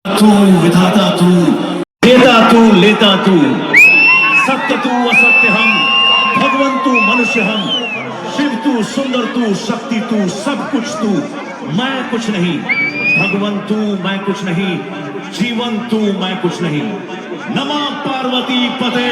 तू विधाता तू, देता तू, लेता तू, सत्य तू असत्य हम, भगवान तू मनुष्य हम, शिव तू, सुंदर तू, शक्ति तू, सब कुछ तू, मैं कुछ नहीं। भगवान तू, मैं कुछ नहीं। जीवन तू, मैं कुछ नहीं। नमः पार्वती पते।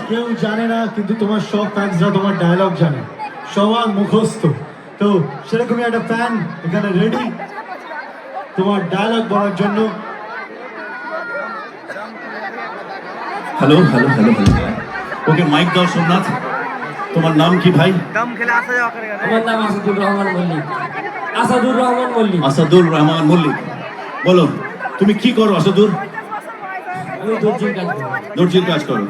কেউ জানে না কিন্তু তোমার সব ফ্যান্সরা তোমার ডায়লগ জানে, সবার মুখস্থ। তো সেরকমই একটা ফ্যান এখানে রেডি তোমার ডায়লগ বলার জন্য। হ্যালো হ্যালো হ্যালো হ্যালো, ওকে মাইক দাও। সোমনাথ, তোমার নাম কি ভাই? আমার নাম আসাদুর রহমান মল্লিক। আসাদুর রহমান মল্লিক। আসাদুর রহমান মল্লিক। বলো তুমি কি করো আসাদুর? আমি দর্জির কাজ করি। দর্জির কাজ করো।